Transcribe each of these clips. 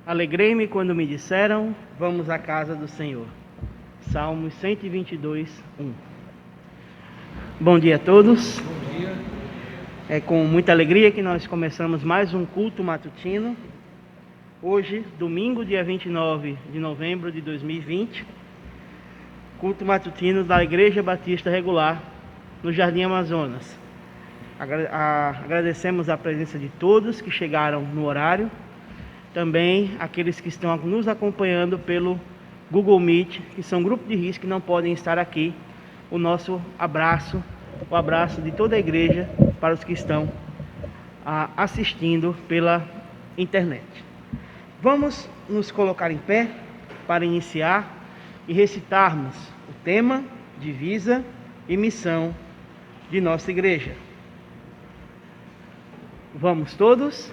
Alegrei-me quando me disseram, vamos à casa do Senhor. Salmos 122, 1. Bom dia a todos. Bom dia. É com muita alegria que nós começamos mais um culto matutino. Hoje, domingo, dia 29 de novembro de 2020. Culto matutino da Igreja Batista Regular, no Jardim Amazonas. Agradecemos a presença de todos que chegaram no horário. Também aqueles que estão nos acompanhando pelo Google Meet, que são grupo de risco que não podem estar aqui. O nosso abraço, o abraço de toda a igreja para os que estão assistindo pela internet. Vamos nos colocar em pé para iniciar e recitarmos o tema, divisa e missão de nossa igreja. Vamos todos?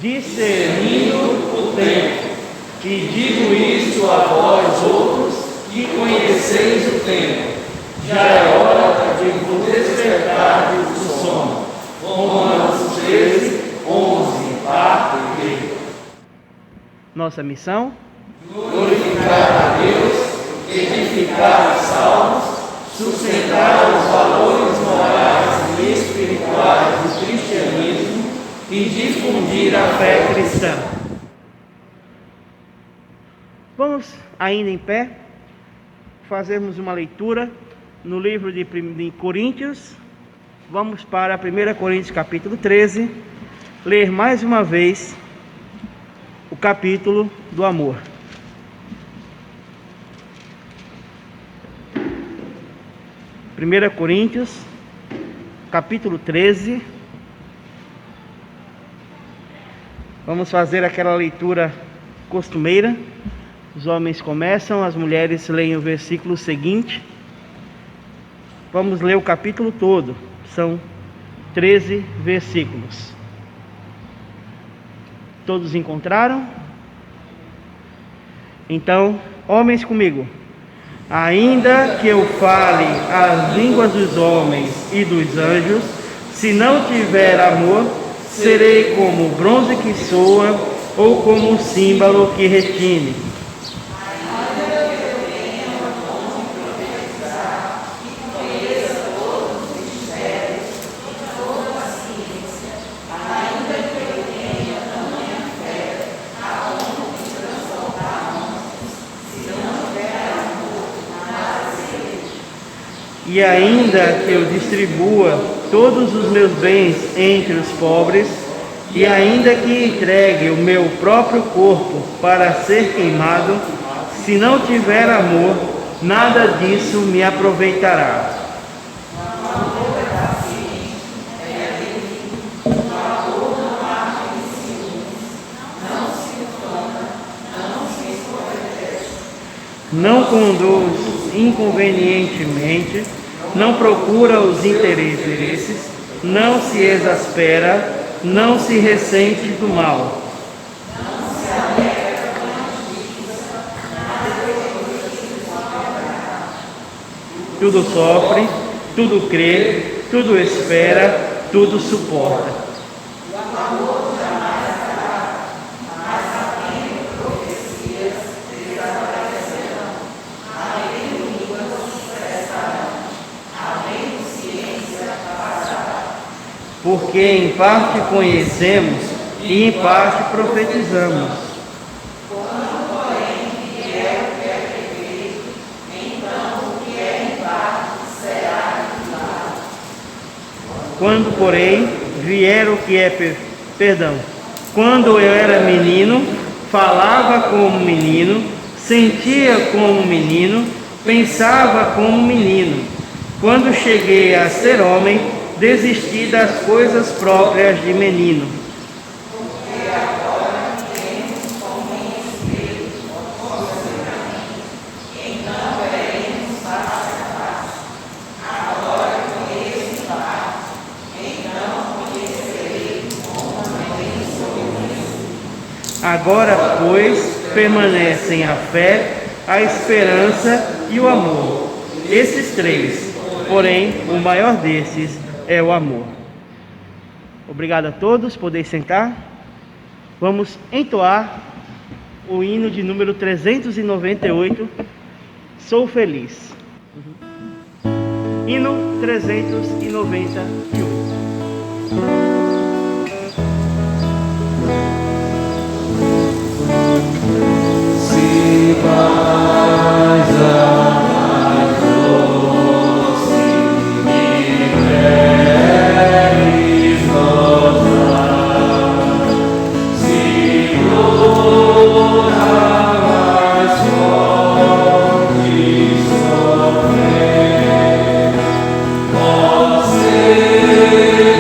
Discernindo o tempo, e digo isto a vós outros, que conheceis o tempo. Já é hora de vos despertar do sono. Romanos 13, 11, parte B. Nossa missão? Glorificar a Deus, edificar os salvos, sustentar os valores morais e espirituais do cristianismo e difundir a fé cristã. Vamos, ainda em pé, fazermos uma leitura no livro de Coríntios. Vamos para 1 Coríntios capítulo 13, ler mais uma vez o capítulo do amor. Primeira Coríntios capítulo 13. Vamos fazer aquela leitura costumeira. Os homens começam, as mulheres leem o versículo seguinte. Vamos ler o capítulo todo. São 13 versículos. Todos encontraram? Então, homens comigo. Ainda que eu fale as línguas dos homens e dos anjos, se não tiver amor, serei como o bronze que soa ou como um símbolo que retine. E ainda que eu distribua todos os meus bens entre os pobres, e ainda que entregue o meu próprio corpo para ser queimado, se não tiver amor, nada disso me aproveitará. Não conduz inconvenientemente, não procura os interesses, não se exaspera, não se ressente do mal. Tudo sofre, tudo crê, tudo espera, tudo suporta. Porque em parte conhecemos e em parte profetizamos. Quando, porém, vier o que é perfeito, então o que é em parte será anulado. Quando, porém, vier o que é Quando eu era menino, falava como menino, sentia como menino, pensava como menino. Quando cheguei a ser homem, desisti das coisas próprias de menino. Porque agora temos como em espírito então veremos face a face. Agora conheço em parte, então conhecerei como também sou. Agora, pois, permanecem a fé, a esperança e o amor. Esses três, porém, o maior desses é o amor. Obrigado a todos, podeis sentar. Vamos entoar o hino de número 398, Sou Feliz. Hino 398. Se mais doce me queres gozar, se dura mais forte sofrer, ó seja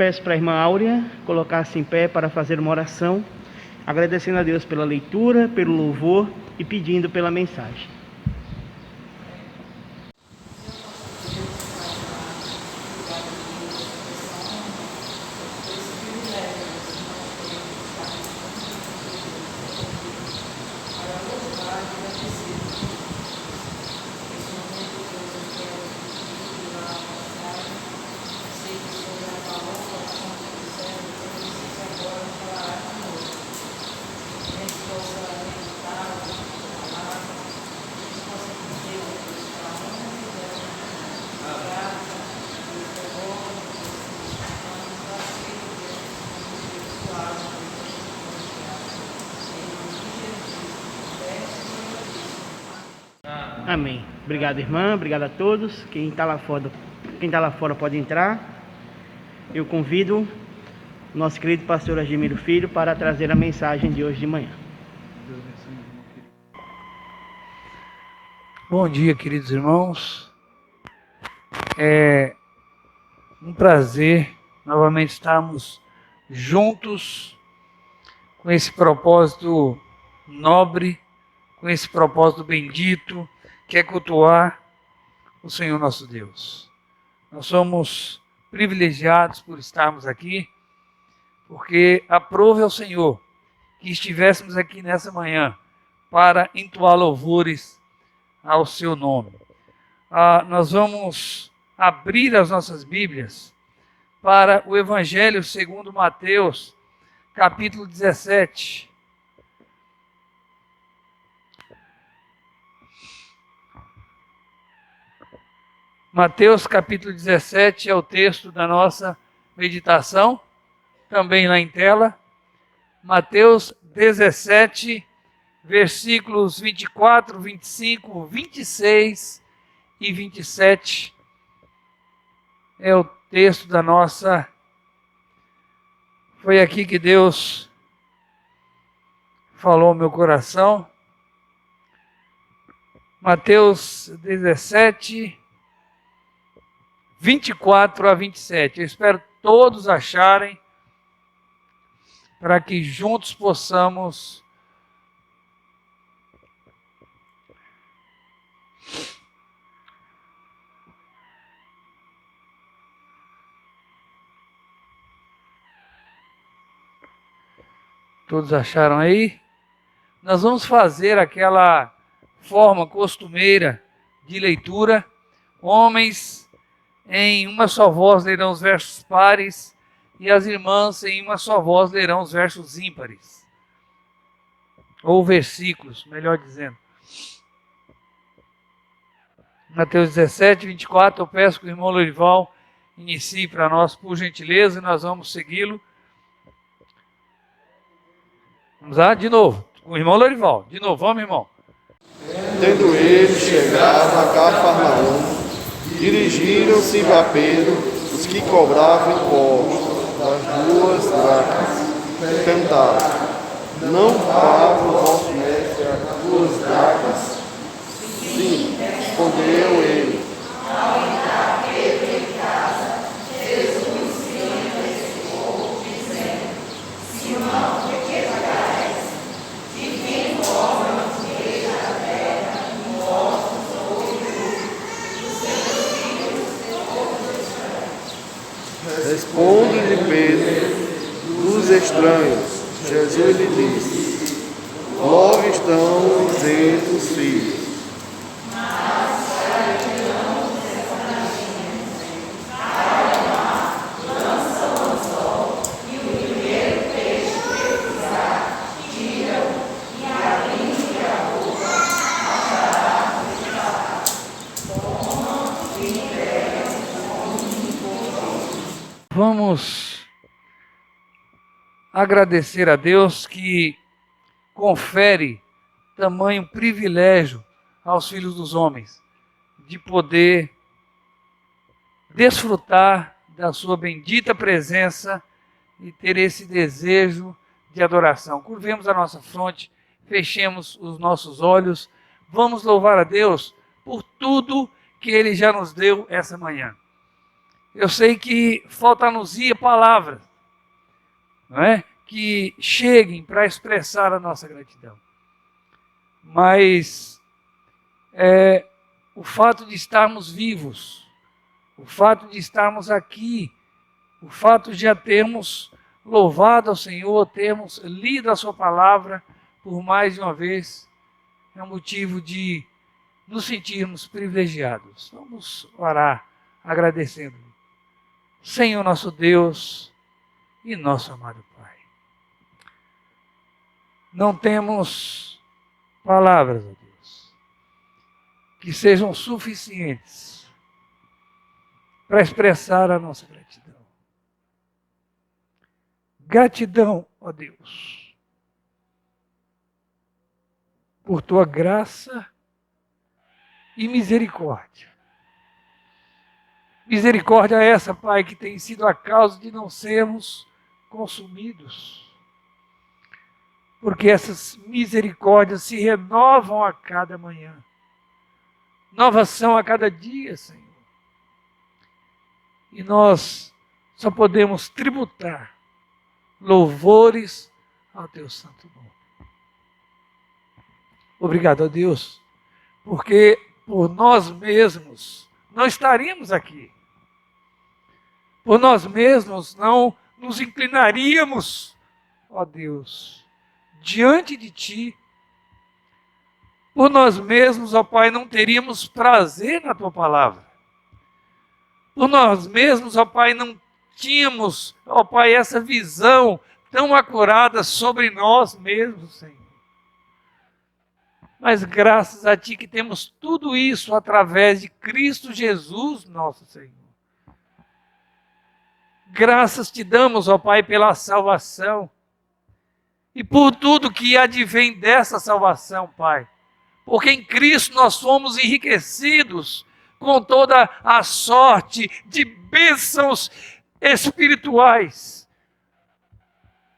peço para a irmã Áurea colocar-se em pé para fazer uma oração, agradecendo a Deus pela leitura, pelo louvor e pedindo pela mensagem. Amém. Obrigado, irmã. Obrigado a todos. Quem está lá fora pode entrar. Eu convido o nosso querido pastor Agimiro Filho para trazer a mensagem de hoje de manhã. Bom dia, queridos irmãos. É um prazer novamente estarmos juntos com esse propósito nobre, com esse propósito bendito, que é cultuar o Senhor nosso Deus. Nós somos privilegiados por estarmos aqui, porque aprove ao Senhor que estivéssemos aqui nessa manhã para entoar louvores ao seu nome. Nós vamos abrir as nossas Bíblias para o Evangelho segundo Mateus, capítulo 17. Mateus capítulo 17 é o texto da nossa meditação, também lá em tela. Mateus 17, versículos 24, 25, 26 e 27 é o texto da nossa... Foi aqui que Deus falou ao meu coração. Mateus 17, 24 a 27. Eu espero todos acharem, para que juntos possamos todos acharam aí? Nós vamos fazer aquela forma costumeira de leitura. Homens em uma só voz lerão os versos pares e as irmãs em uma só voz lerão os versos ímpares. Ou versículos, melhor dizendo. Mateus 17, 24, eu peço que o irmão Lorival inicie para nós, por gentileza, e nós vamos segui-lo. Vamos lá, de novo, com o irmão Lorival. De novo, vamos, irmão. Tendo ele chegado a Cafarnaum, dirigiram-se a Pedro os que cobravam impostos das 2 dracmas, e perguntaram: não paga o vosso mestre as 2 dracmas? Sim, respondeu ele. Responde-lhe Pedro, dos estranhos. Jesus lhe disse: logo estão isentos os filhos. Vamos agradecer a Deus que confere tamanho privilégio aos filhos dos homens de poder desfrutar da sua bendita presença e ter esse desejo de adoração. Curvemos a nossa fronte, fechemos os nossos olhos, vamos louvar a Deus por tudo que Ele já nos deu essa manhã. Eu sei que falta-nos-ia palavras, não é? Que cheguem para expressar a nossa gratidão. Mas o fato de estarmos vivos, o fato de estarmos aqui, o fato de já termos louvado ao Senhor, termos lido a sua palavra por mais de uma vez, é um motivo de nos sentirmos privilegiados. Vamos orar agradecendo. Senhor nosso Deus e nosso amado Pai, não temos palavras, ó Deus, que sejam suficientes para expressar a nossa gratidão. Gratidão, ó Deus, por tua graça e misericórdia. Misericórdia essa, Pai, que tem sido a causa de não sermos consumidos. Porque essas misericórdias se renovam a cada manhã. Novas são a cada dia, Senhor. E nós só podemos tributar louvores ao teu santo nome. Obrigado a Deus, porque por nós mesmos não estaríamos aqui. Por nós mesmos não nos inclinaríamos, ó Deus, diante de Ti. Por nós mesmos, ó Pai, não teríamos prazer na Tua palavra. Por nós mesmos, ó Pai, não tínhamos, ó Pai, essa visão tão acurada sobre nós mesmos, Senhor. Mas graças a Ti que temos tudo isso através de Cristo Jesus, nosso Senhor. Graças Te damos, ó Pai, pela salvação. E por tudo que advém dessa salvação, Pai. Porque em Cristo nós fomos enriquecidos com toda a sorte de bênçãos espirituais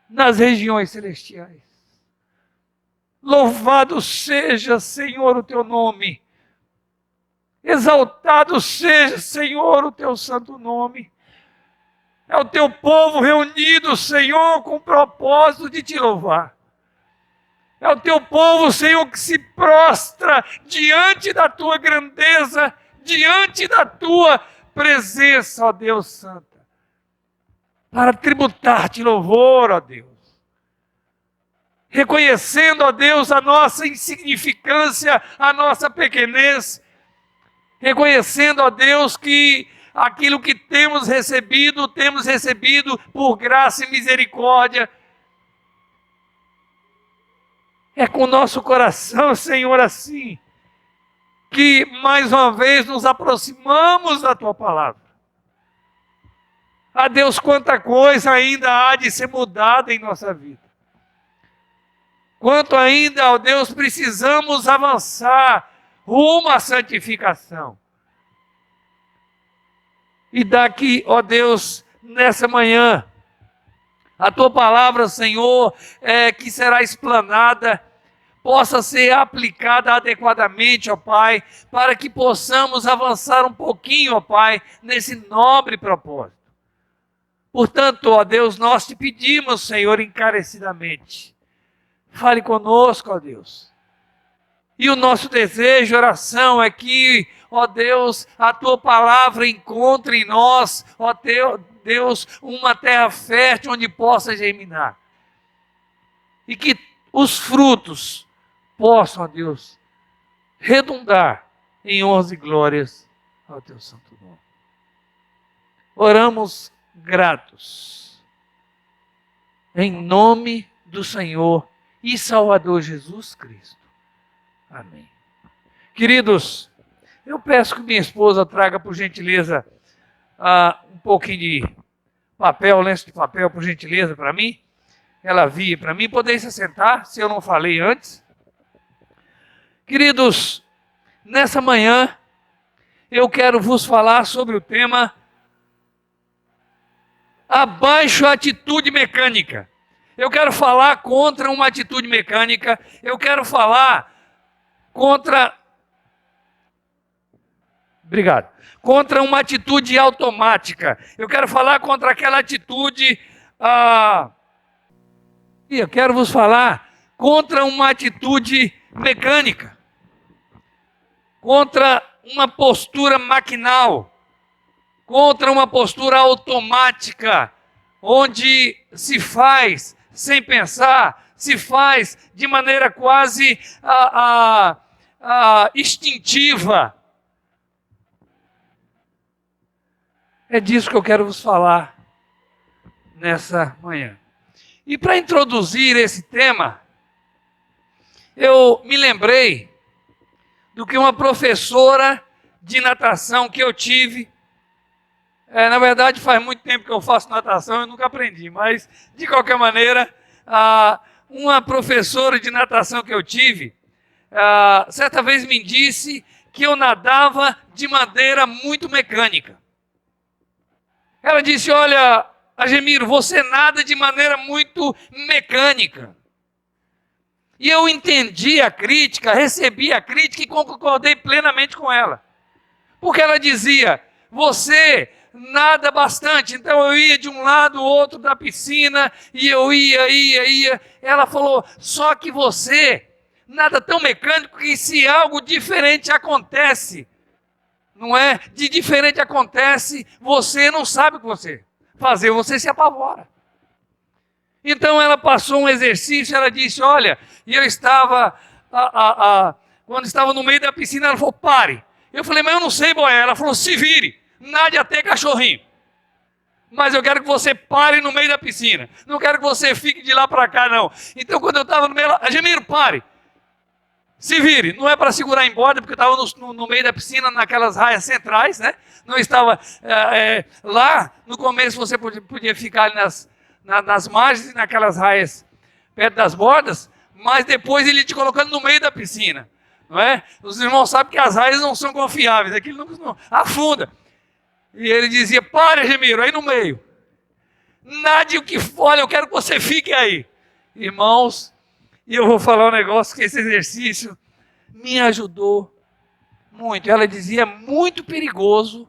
nas regiões celestiais. Louvado seja, Senhor, o Teu nome. Exaltado seja, Senhor, o Teu santo nome. É o Teu povo reunido, Senhor, com o propósito de Te louvar. É o Teu povo, Senhor, que se prostra diante da Tua grandeza, diante da Tua presença, ó Deus Santa, para tributar-Te louvor, ó Deus. Reconhecendo, ó Deus, a nossa insignificância, a nossa pequenez. Reconhecendo, ó Deus, que aquilo que temos recebido por graça e misericórdia. É com o nosso coração, Senhor, assim, que mais uma vez nos aproximamos da Tua palavra. Ah, Deus, quanta coisa ainda há de ser mudada em nossa vida. Quanto ainda, ó Deus, precisamos avançar rumo à santificação. E daqui, ó Deus, nessa manhã, a Tua palavra, Senhor, que será explanada, possa ser aplicada adequadamente, ó Pai, para que possamos avançar um pouquinho, ó Pai, nesse nobre propósito. Portanto, ó Deus, nós Te pedimos, Senhor, encarecidamente, fale conosco, ó Deus. E o nosso desejo, oração é que, ó Deus, a Tua palavra encontre em nós, ó Deus, uma terra fértil onde possa germinar. E que os frutos possam, ó Deus, redundar em honras e glórias ao Teu santo nome. Oramos gratos, em nome do Senhor e Salvador Jesus Cristo. Amém. Queridos, eu peço que minha esposa traga, por gentileza, um pouquinho de papel, lenço de papel, por gentileza, para mim. Ela via para mim. Poder se sentar, se eu não falei antes. Queridos, nessa manhã, eu quero vos falar sobre o tema abaixo a atitude mecânica. Eu quero falar contra uma atitude mecânica. Eu quero falar contra Obrigado. Contra uma atitude automática. Eu quero falar contra aquela atitude. Eu quero vos falar contra uma atitude mecânica. Contra uma postura maquinal. Contra uma postura automática. Onde se faz sem pensar, se faz de maneira quase instintiva. É disso que eu quero vos falar nessa manhã. E para introduzir esse tema, eu me lembrei do que uma professora de natação que eu tive. Na verdade, faz muito tempo que eu faço natação, eu nunca aprendi, mas de qualquer maneira, uma professora de natação que eu tive, certa vez me disse que eu nadava de maneira muito mecânica. Ela disse: olha, Agemiro, você nada de maneira muito mecânica. E eu entendi a crítica, recebi a crítica e concordei plenamente com ela. Porque ela dizia: você nada bastante. Então eu ia de um lado ao outro da piscina, e eu ia. Ela falou: só que você nada tão mecânico que se algo diferente acontece, não é? De diferente acontece, você não sabe o que você fazer, você se apavora. Então ela passou um exercício, ela disse: olha, e eu estava, quando estava no meio da piscina, ela falou: pare. Eu falei: mas eu não sei boiar. Ela falou: se vire, nade até cachorrinho. Mas eu quero que você pare no meio da piscina. Não quero que você fique de lá para cá, não. Então quando eu estava no meio, Agemiro, pare. Se vire, não é para segurar em borda, porque eu estava no meio da piscina, naquelas raias centrais, né? Não estava lá, no começo você podia ficar ali nas margens, naquelas raias perto das bordas, mas depois ele te colocando no meio da piscina, não é? Os irmãos sabem que as raias não são confiáveis, aquilo não afunda. E ele dizia: pare, Agemiro, aí no meio. Nade o que for, olha, eu quero que você fique aí. Irmãos, e eu vou falar um negócio que esse exercício me ajudou muito. Ela dizia: é muito perigoso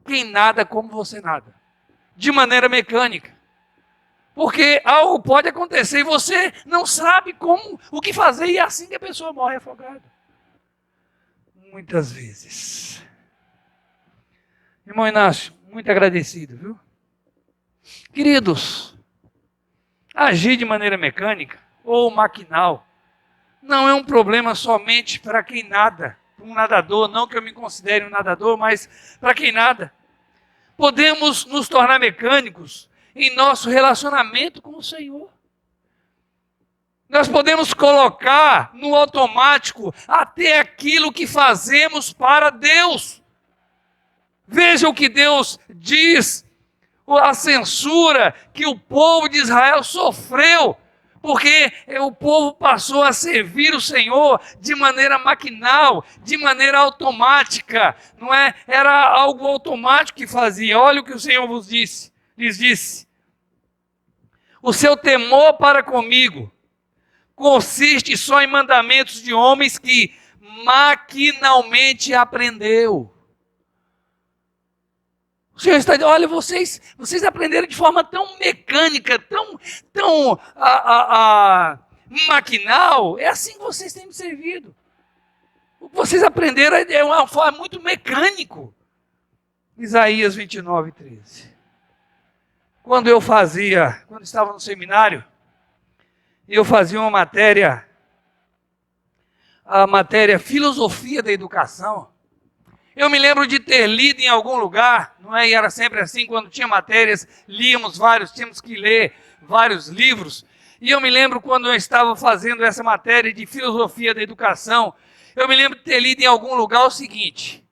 quem nada como você nada, de maneira mecânica. Porque algo pode acontecer e você não sabe o que fazer, e é assim que a pessoa morre afogada. Muitas vezes. Irmão Inácio, muito agradecido, viu? Queridos, agir de maneira mecânica ou maquinal não é um problema somente para quem nada, um nadador, não que eu me considere um nadador, mas para quem nada. Podemos nos tornar mecânicos em nosso relacionamento com o Senhor. Nós podemos colocar no automático até aquilo que fazemos para Deus. Veja o que Deus diz, a censura que o povo de Israel sofreu, porque o povo passou a servir o Senhor de maneira maquinal, de maneira automática, não é? Era algo automático que fazia. Olha o que o Senhor lhes disse: o seu temor para comigo consiste só em mandamentos de homens que maquinalmente aprendeu. O Senhor está dizendo: olha, vocês aprenderam de forma tão mecânica, tão maquinal, é assim que vocês têm me servido. O que vocês aprenderam é uma forma muito mecânico. Isaías 29, 13. Quando estava no seminário, eu fazia uma matéria, a matéria Filosofia da Educação. Eu me lembro de ter lido em algum lugar, não é? E era sempre assim, quando tinha matérias, tínhamos que ler vários livros. E eu me lembro quando eu estava fazendo essa matéria de Filosofia da Educação, eu me lembro de ter lido em algum lugar o seguinte: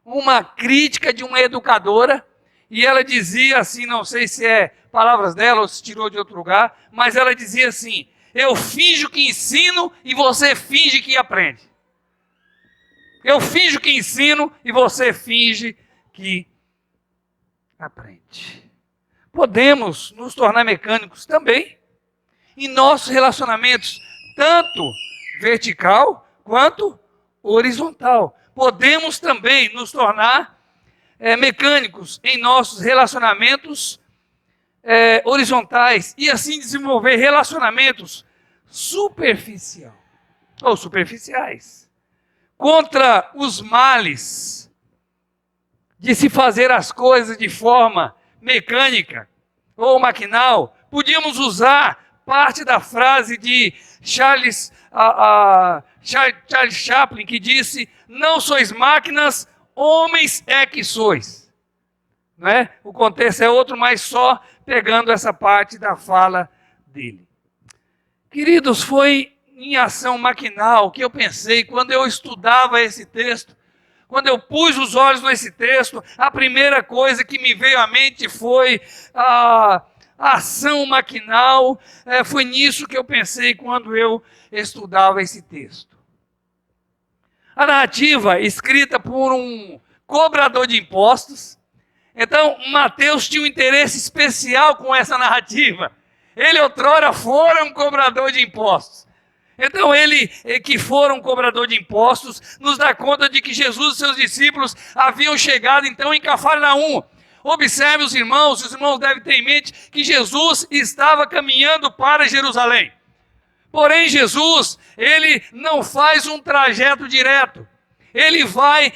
uma crítica de uma educadora, e ela dizia assim, não sei se é palavras dela ou se tirou de outro lugar, mas ela dizia assim: eu finjo que ensino e você finge que aprende. Eu finjo que ensino e você finge que aprende. Podemos nos tornar mecânicos também em nossos relacionamentos, tanto vertical quanto horizontal. podemos também nos tornar mecânicos em nossos relacionamentos horizontais e assim desenvolver relacionamentos superficiais contra os males de se fazer as coisas de forma mecânica ou maquinal. Podíamos usar parte da frase de Charles Chaplin, que disse: não sois máquinas, homens é que sois. Não é? O contexto é outro, mas só pegando essa parte da fala dele. Queridos, foi em ação maquinal que eu pensei quando eu estudava esse texto. Quando eu pus os olhos nesse texto, a primeira coisa que me veio à mente foi a ação maquinal. Foi nisso que eu pensei quando eu estudava esse texto. A narrativa escrita por um cobrador de impostos. Então, Mateus tinha um interesse especial com essa narrativa. Ele outrora fora um cobrador de impostos. Então ele, que fora um cobrador de impostos, nos dá conta de que Jesus e seus discípulos haviam chegado então em Cafarnaum. Observe os irmãos devem ter em mente que Jesus estava caminhando para Jerusalém. Porém Jesus, ele não faz um trajeto direto. Ele vai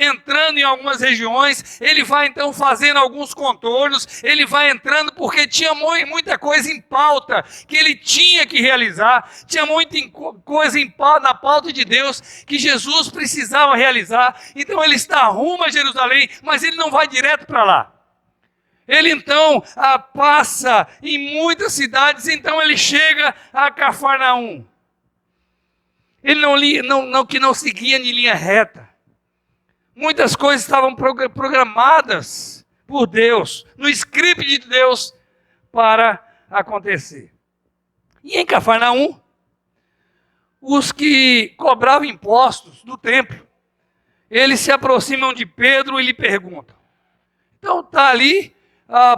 entrando em algumas regiões, ele vai então fazendo alguns contornos, ele vai entrando porque tinha muita coisa em pauta que ele tinha que realizar, tinha muita coisa na pauta de Deus que Jesus precisava realizar. Então ele está rumo a Jerusalém, mas ele não vai direto para lá. Ele então passa em muitas cidades, então ele chega a Cafarnaum. Ele não seguia em linha reta. Muitas coisas estavam programadas por Deus, no script de Deus, para acontecer. E em Cafarnaum, os que cobravam impostos do templo, eles se aproximam de Pedro e lhe perguntam. Então está ali,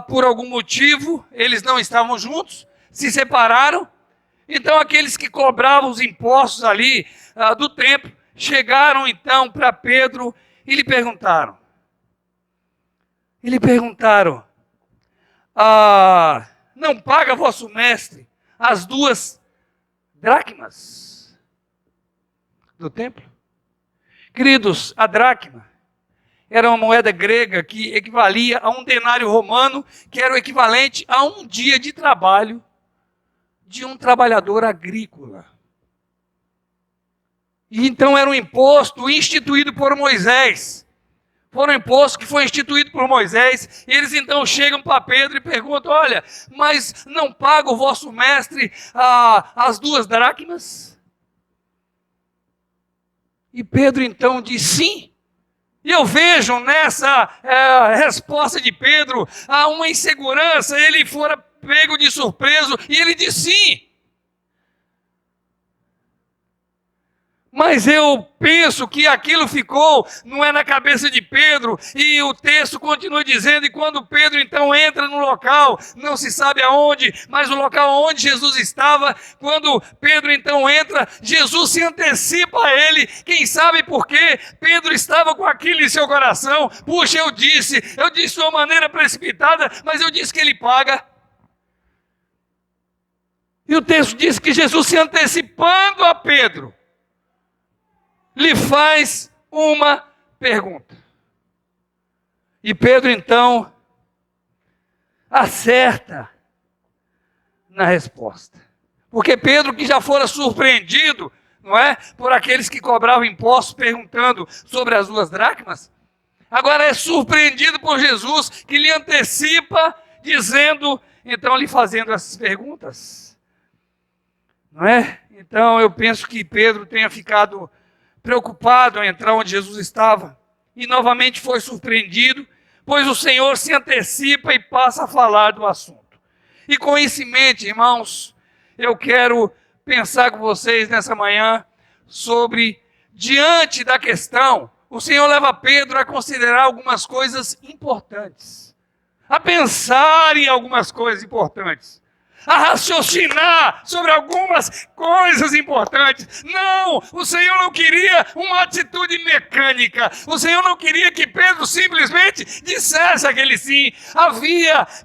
por algum motivo, eles não estavam juntos, se separaram. Então aqueles que cobravam os impostos ali do templo, chegaram então para Pedro e lhe perguntaram. Não paga vosso mestre as 2 dracmas do templo? Queridos, a dracma era uma moeda grega que equivalia a um denário romano, que era o equivalente a um dia de trabalho de um trabalhador agrícola. E então era um imposto instituído por Moisés. Foi um imposto que foi instituído por Moisés. E eles então chegam para Pedro e perguntam: olha, mas não paga o vosso mestre as 2 dracmas? E Pedro então diz sim. E eu vejo nessa resposta de Pedro uma insegurança. Ele fora pego de surpresa, e ele disse sim. Mas eu penso que aquilo ficou, não é na cabeça de Pedro, e o texto continua dizendo, e quando Pedro então entra no local, não se sabe aonde, mas o local onde Jesus estava, quando Pedro então entra, Jesus se antecipa a ele. Quem sabe por quê? Pedro estava com aquilo em seu coração. Puxa, eu disse de uma maneira precipitada, mas eu disse que ele paga. E o texto diz que Jesus, se antecipando a Pedro, lhe faz uma pergunta. E Pedro então acerta na resposta. Porque Pedro, que já fora surpreendido, não é, por aqueles que cobravam impostos perguntando sobre as 2 dracmas, agora é surpreendido por Jesus, que lhe antecipa, dizendo, então lhe fazendo essas perguntas. Não é? Então eu penso que Pedro tenha ficado preocupado em entrar onde Jesus estava, e novamente foi surpreendido, pois o Senhor se antecipa e passa a falar do assunto. E com isso em mente, irmãos, eu quero pensar com vocês nessa manhã sobre, diante da questão, o Senhor leva Pedro a considerar algumas coisas importantes, a pensar em algumas coisas importantes. a raciocinar sobre algumas coisas importantes. Não, o Senhor não queria uma atitude mecânica. O Senhor não queria que Pedro simplesmente dissesse aquele sim.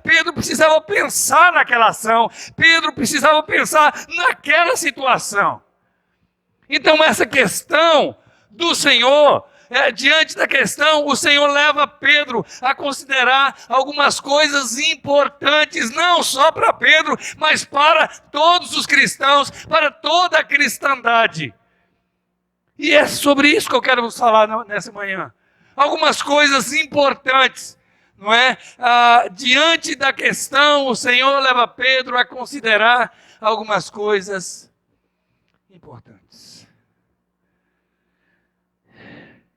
Pedro precisava pensar naquela ação. Pedro precisava pensar naquela situação. Então essa questão do Senhor, diante da questão, o Senhor leva Pedro a considerar algumas coisas importantes, não só para Pedro, mas para todos os cristãos, para toda a cristandade. E é sobre isso que eu quero vos falar nessa manhã. Algumas coisas importantes, não é? Diante da questão, o Senhor leva Pedro a considerar algumas coisas importantes.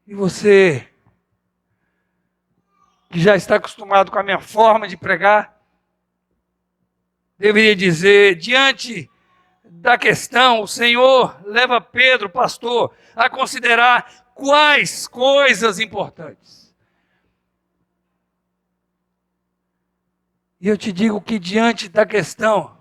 E você, que já está acostumado com a minha forma de pregar, deveria dizer, diante da questão, o Senhor leva Pedro, pastor, a considerar quais coisas importantes. E eu te digo que diante da questão,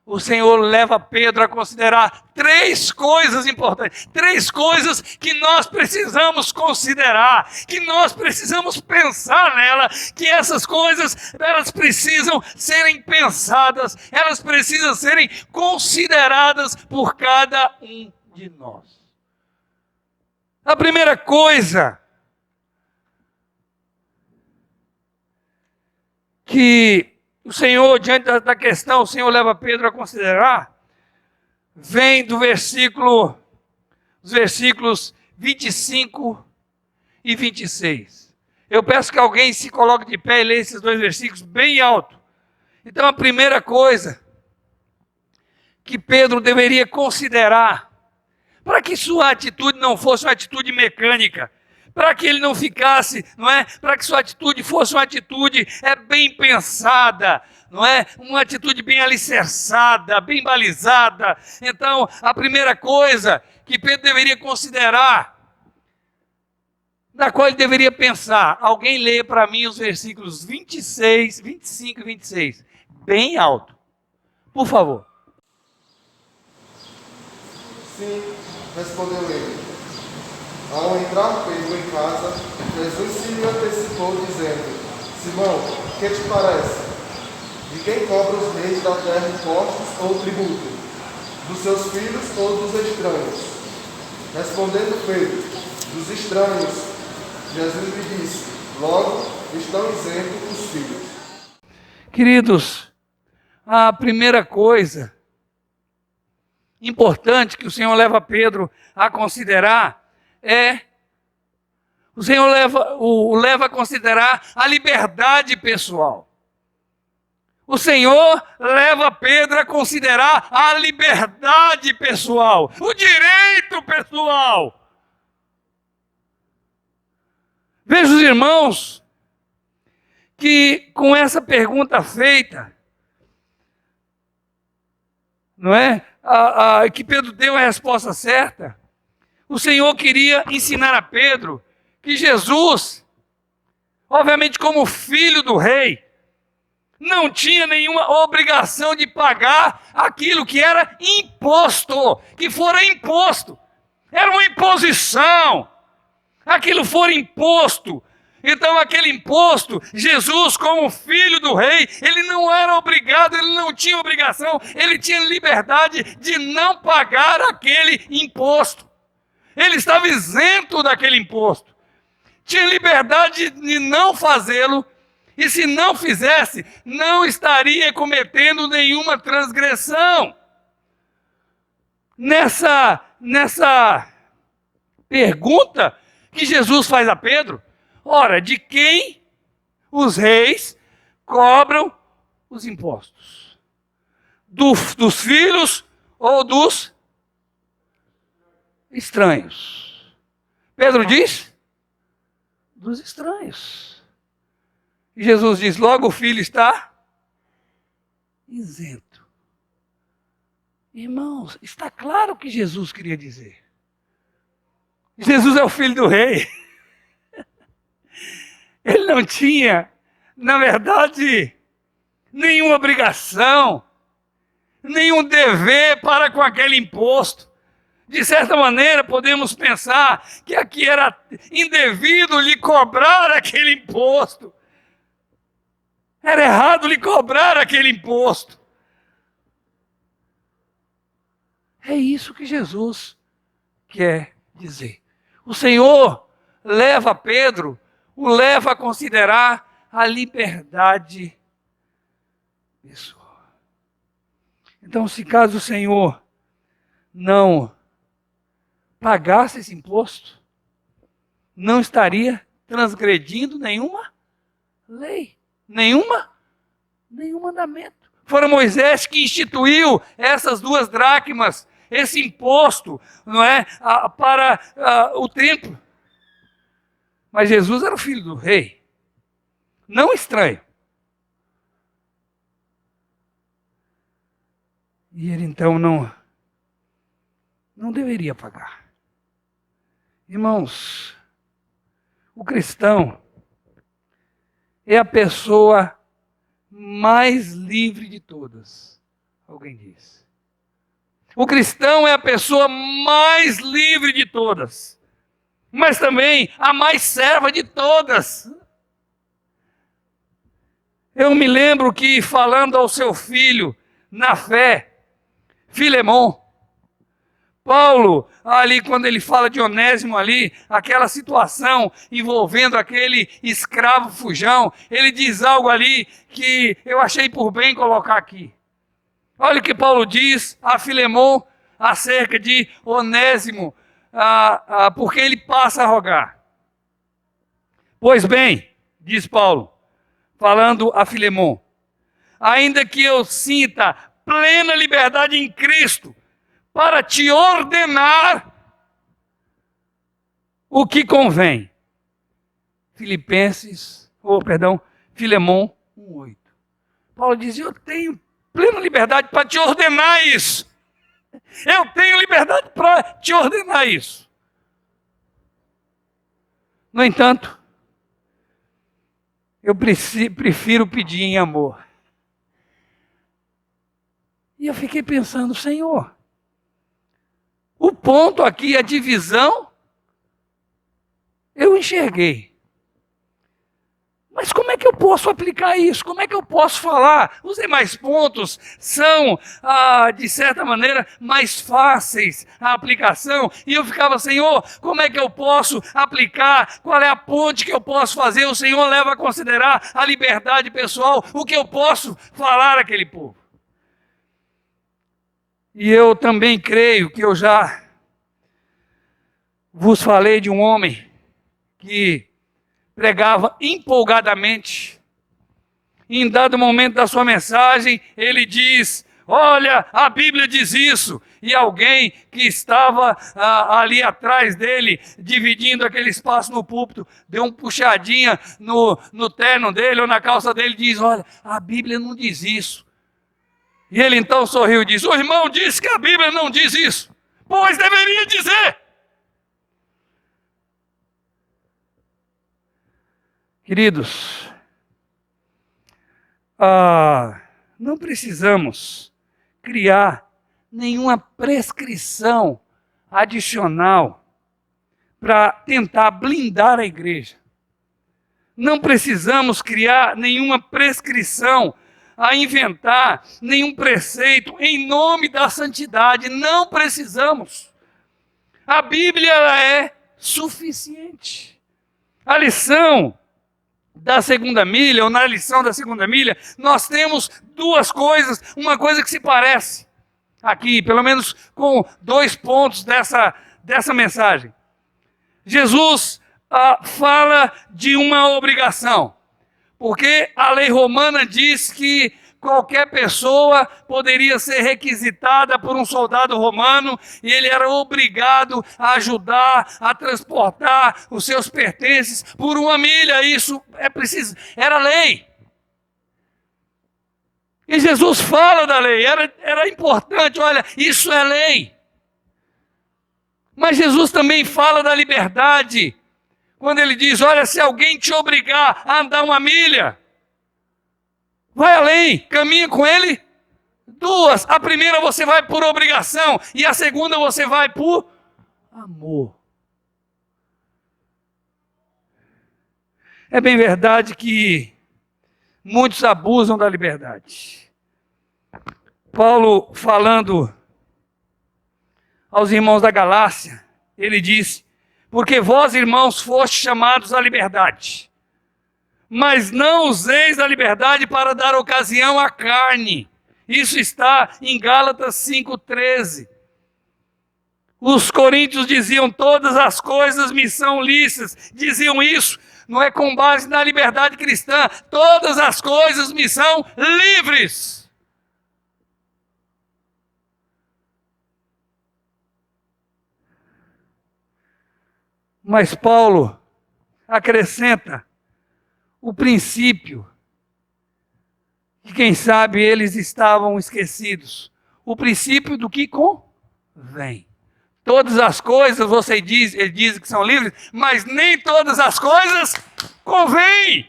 o Senhor leva Pedro a considerar 3 coisas importantes, 3 coisas que nós precisamos considerar, que nós precisamos pensar nela, que essas coisas, elas precisam serem pensadas, elas precisam serem consideradas por cada um de nós. A primeira coisa que o Senhor, diante da questão, o Senhor leva Pedro a considerar, vem dos versículos 25 e 26. Eu peço que alguém se coloque de pé e leia esses 2 versículos bem alto. Então, a primeira coisa que Pedro deveria considerar, para que sua atitude não fosse uma atitude mecânica, para que ele não ficasse, não é? Para que sua atitude fosse uma atitude bem pensada, não é? Uma atitude bem alicerçada, bem balizada. Então, a primeira coisa que Pedro deveria considerar, na qual ele deveria pensar, alguém lê para mim os versículos 26, 25 e 26, bem alto, por favor. Sim, respondeu ele. Ao entrar Pedro em casa, Jesus se lhe antecipou, dizendo: Simão, que te parece? De quem cobra os reis da terra impostos ou tributo? Dos seus filhos ou dos estranhos? Respondendo Pedro: dos estranhos. Jesus lhe disse: logo estão isentos os filhos. Queridos, a primeira coisa importante que o Senhor leva Pedro a considerar o Senhor o leva a considerar a liberdade pessoal. O Senhor leva Pedro a considerar a liberdade pessoal, o direito pessoal. Veja os irmãos que com essa pergunta feita, não é? Que Pedro deu a resposta certa. O Senhor queria ensinar a Pedro que Jesus, obviamente como filho do rei, não tinha nenhuma obrigação de pagar aquilo que era imposto, que fora imposto. Era uma imposição. Aquilo fora imposto. Então aquele imposto, Jesus como filho do rei, ele não era obrigado, ele não tinha obrigação, ele tinha liberdade de não pagar aquele imposto. Ele estava isento daquele imposto. Tinha liberdade de não fazê-lo, e se não fizesse, não estaria cometendo nenhuma transgressão. Nessa pergunta que Jesus faz a Pedro, ora, de quem os reis cobram os impostos? Dos filhos ou dos estranhos? Pedro diz, dos estranhos. E Jesus diz, logo o filho está isento. Irmãos, está claro o que Jesus queria dizer. Jesus é o filho do rei. Ele não tinha, na verdade, nenhuma obrigação nenhum dever para com aquele imposto. De certa maneira, podemos pensar que aqui era indevido lhe cobrar aquele imposto. Era errado lhe cobrar aquele imposto. É isso que Jesus quer dizer. O Senhor leva Pedro, o leva a considerar a liberdade pessoal. Então, se caso o Senhor não pagasse esse imposto, não estaria transgredindo nenhuma lei, nenhum mandamento. Foi Moisés que instituiu essas 2 dracmas, esse imposto, não é, para o templo. Mas Jesus era o filho do rei, não estranho. E ele então não deveria pagar. Irmãos, o cristão é a pessoa mais livre de todas. Alguém diz. O cristão é a pessoa mais livre de todas, mas também a mais serva de todas. Eu me lembro que, falando ao seu filho na fé, Filemon, Paulo, ali quando ele fala de Onésimo ali, aquela situação envolvendo aquele escravo fujão, ele diz algo ali que eu achei por bem colocar aqui. Olha o que Paulo diz a Filemon acerca de Onésimo, porque ele passa a rogar. Pois bem, diz Paulo, falando a Filemon, ainda que eu sinta plena liberdade em Cristo, para te ordenar o que convém. Filemon 1:8. Paulo diz, eu tenho plena liberdade para te ordenar isso. Eu tenho liberdade para te ordenar isso. No entanto, eu prefiro pedir em amor. E eu fiquei pensando, Senhor, o ponto aqui, a divisão, eu enxerguei. Mas como é que eu posso aplicar isso? Como é que eu posso falar? Os demais pontos são, de certa maneira, mais fáceis a aplicação. E eu ficava, Senhor, como é que eu posso aplicar? Qual é a ponte que eu posso fazer? O Senhor leva a considerar a liberdade pessoal, o que eu posso falar àquele povo. E eu também creio que eu já vos falei de um homem que pregava empolgadamente. Em dado momento da sua mensagem, ele diz, olha, a Bíblia diz isso. E alguém que estava ali atrás dele, dividindo aquele espaço no púlpito, deu uma puxadinha no terno dele ou na calça dele e diz, olha, a Bíblia não diz isso. E ele então sorriu e disse, o irmão disse que a Bíblia não diz isso. Pois deveria dizer. Queridos, não precisamos criar nenhuma prescrição adicional para tentar blindar a igreja. Não precisamos criar nenhuma prescrição a inventar nenhum preceito em nome da santidade. Não precisamos. A Bíblia ela é suficiente. A lição da segunda milha, ou na lição da segunda milha, nós temos 2 coisas, uma coisa que se parece aqui, pelo menos com 2 pontos dessa mensagem. Jesus fala de uma obrigação. Porque a lei romana diz que qualquer pessoa poderia ser requisitada por um soldado romano e ele era obrigado a ajudar, a transportar os seus pertences por 1 milha. Isso era lei. E Jesus fala da lei, era importante, olha, isso é lei. Mas Jesus também fala da liberdade. Quando ele diz, olha, se alguém te obrigar a andar 1 milha, vai além, caminha com ele Duas. A primeira você vai por obrigação e a segunda você vai por amor. É bem verdade que muitos abusam da liberdade. Paulo, falando aos irmãos da Galácia, ele disse: porque vós, irmãos, fostes chamados à liberdade, mas não useis a liberdade para dar ocasião à carne. Isso está em Gálatas 5,13. Os coríntios diziam: todas as coisas me são lícitas. Diziam isso, não é com base na liberdade cristã. Todas as coisas me são livres. Mas Paulo acrescenta o princípio que, quem sabe, eles estavam esquecidos. O princípio do que convém. Todas as coisas, ele diz que são livres, mas nem todas as coisas convêm.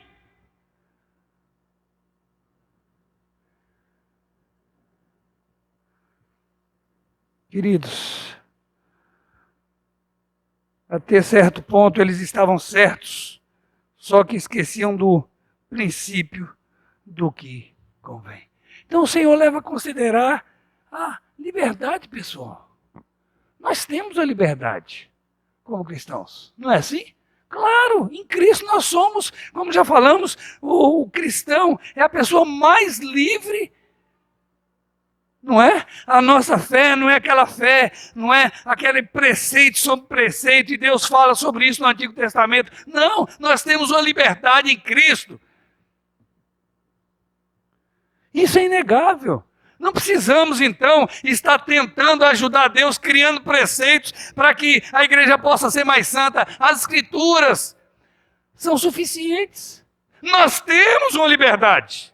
Queridos, até certo ponto eles estavam certos, só que esqueciam do princípio do que convém. Então o Senhor leva a considerar a liberdade pessoal. Nós temos a liberdade como cristãos, não é assim? Claro, em Cristo nós somos, como já falamos, o cristão é a pessoa mais livre. Não é? A nossa fé não é aquela fé, não é aquele preceito sobre preceito, e Deus fala sobre isso no Antigo Testamento. Não, nós temos uma liberdade em Cristo. Isso é inegável. Não precisamos, então, estar tentando ajudar Deus, criando preceitos para que a igreja possa ser mais santa. As Escrituras são suficientes. Nós temos uma liberdade.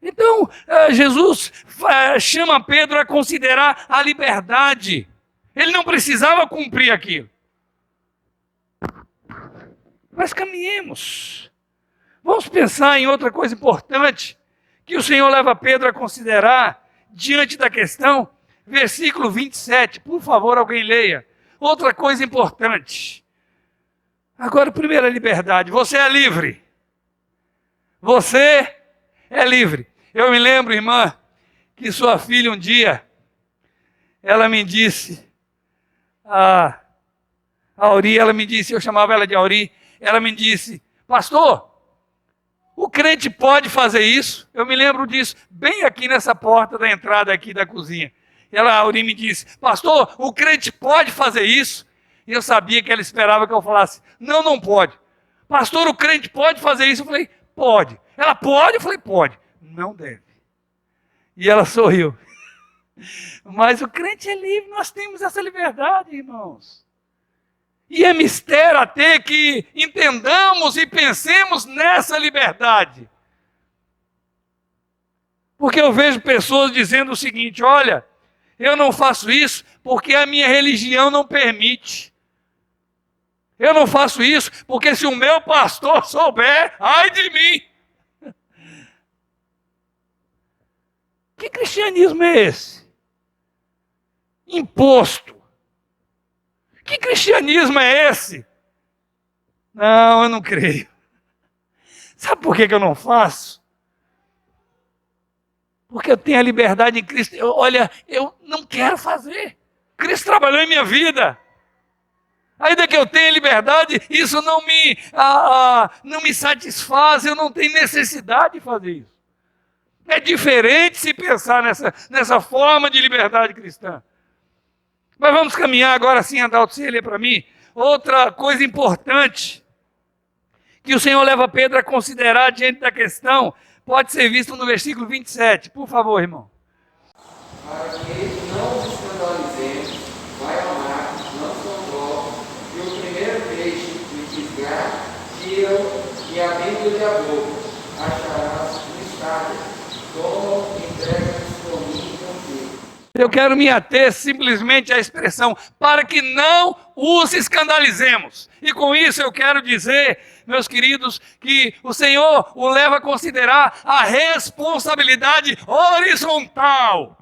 Então, Jesus chama Pedro a considerar a liberdade. Ele não precisava cumprir aquilo. Mas caminhemos. Vamos pensar em outra coisa importante que o Senhor leva Pedro a considerar diante da questão. Versículo 27. Por favor, alguém leia. Outra coisa importante. Agora, primeira liberdade. Você é livre. Você é livre. Eu me lembro, irmã, que sua filha um dia, ela me disse, a Auri, ela me disse, eu chamava ela de Auri, ela me disse: pastor, o crente pode fazer isso? Eu me lembro disso, bem aqui nessa porta da entrada aqui da cozinha. A Auri me disse: pastor, o crente pode fazer isso? E eu sabia que ela esperava que eu falasse: não, não pode. Pastor, o crente pode fazer isso? Eu falei: pode. Ela pode? Eu falei: pode. Não deve. E ela sorriu. Mas o crente é livre, nós temos essa liberdade, irmãos. E é mistério até que entendamos e pensemos nessa liberdade. Porque eu vejo pessoas dizendo o seguinte: olha, eu não faço isso porque a minha religião não permite. Eu não faço isso porque se o meu pastor souber, ai de mim. Que cristianismo é esse? Imposto. Que cristianismo é esse? Não, eu não creio. Sabe por que eu não faço? Porque eu tenho a liberdade em Cristo. Eu não quero fazer. Cristo trabalhou em minha vida. Ainda que eu tenha liberdade, isso não me satisfaz. Eu não tenho necessidade de fazer isso. É diferente se pensar nessa forma de liberdade cristã. Mas vamos caminhar agora sim, Adalto, você lê para mim. Outra coisa importante que o Senhor leva Pedro a considerar diante da questão, pode ser visto no versículo 27. Por favor, irmão. Para que não nos escandalizemos, vai ao mar, não são povos, e o primeiro peixe que fisgar, tira-o e abrindo-lhe a boca, acharás um estádio. Eu quero me ater simplesmente à expressão para que não os escandalizemos. E com isso eu quero dizer, meus queridos, que o Senhor o leva a considerar a responsabilidade horizontal.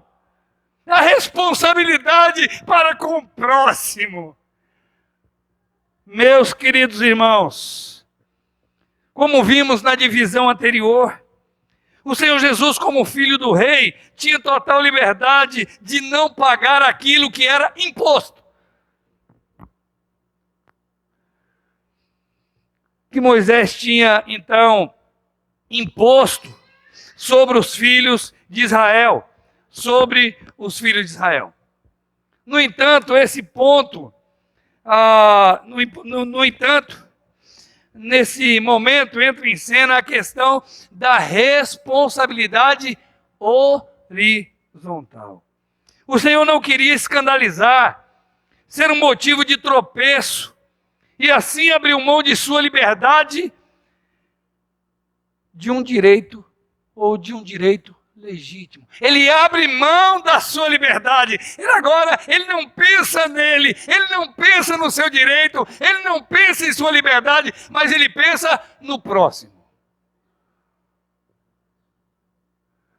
A responsabilidade para com o próximo. Meus queridos irmãos, como vimos na divisão anterior, o Senhor Jesus, como filho do rei, tinha total liberdade de não pagar aquilo que era imposto. Que Moisés tinha, então, imposto sobre os filhos de Israel, sobre os filhos de Israel. No entanto, esse ponto, nesse momento entra em cena a questão da responsabilidade horizontal. O Senhor não queria escandalizar, ser um motivo de tropeço, e assim abriu mão de sua liberdade de um direito ou de um direito legítimo. Ele abre mão da sua liberdade. Ele não pensa nele, ele não pensa no seu direito, ele não pensa em sua liberdade, mas ele pensa no próximo.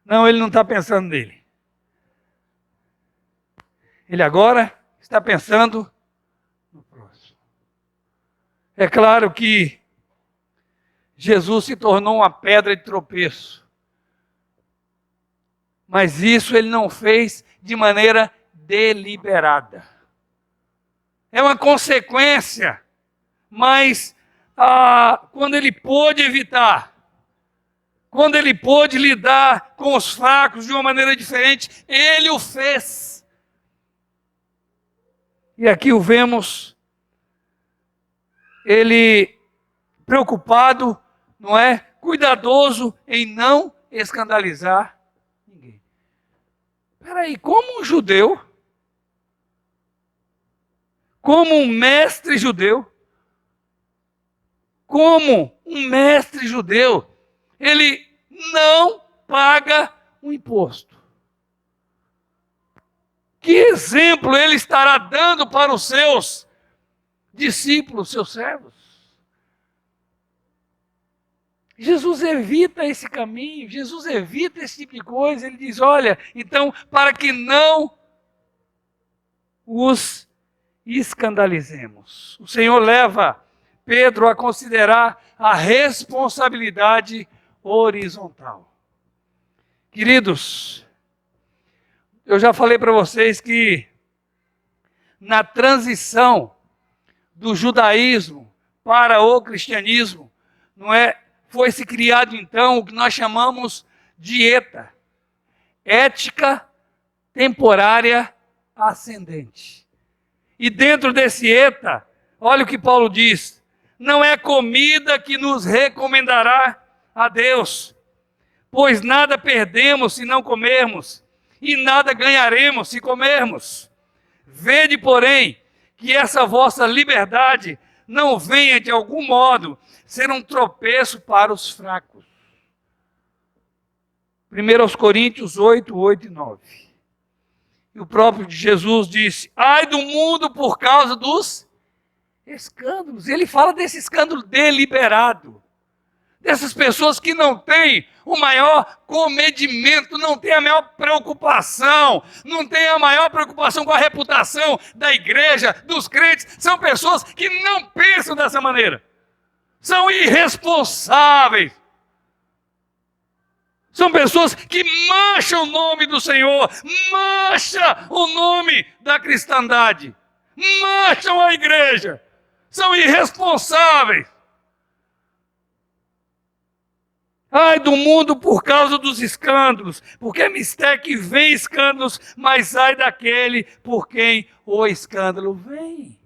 Não, ele não está pensando nele. Ele agora está pensando no próximo. É claro que Jesus se tornou uma pedra de tropeço. Mas isso ele não fez de maneira deliberada. É uma consequência, mas quando ele pôde evitar, quando ele pôde lidar com os fracos de uma maneira diferente, ele o fez. E aqui o vemos, ele preocupado, não é? Cuidadoso em não escandalizar. Peraí, como um judeu, como um mestre judeu, ele não paga um imposto. Que exemplo ele estará dando para os seus discípulos, seus servos? Jesus evita esse caminho, Jesus evita esse tipo de coisa. Ele diz, olha, então, para que não os escandalizemos. O Senhor leva Pedro a considerar a responsabilidade horizontal. Queridos, eu já falei para vocês que na transição do judaísmo para o cristianismo, foi-se criado então o que nós chamamos de dieta, ética temporária ascendente. E dentro desse eta, olha o que Paulo diz, não é comida que nos recomendará a Deus, pois nada perdemos se não comermos, e nada ganharemos se comermos. Vede, porém, que essa vossa liberdade não venha de algum modo ser um tropeço para os fracos. 1 Coríntios 8, 8 e 9. E o próprio Jesus disse, ai do mundo por causa dos escândalos. Ele fala desse escândalo deliberado. Dessas pessoas que não têm o maior comedimento, não têm a maior preocupação, não têm a maior preocupação com a reputação da igreja, dos crentes. São pessoas que não pensam dessa maneira. São irresponsáveis. São pessoas que mancham o nome do Senhor, mancham o nome da cristandade, mancham a igreja. São irresponsáveis. Ai do mundo por causa dos escândalos, porque é mistério que vem escândalos, mas ai daquele por quem o escândalo vem.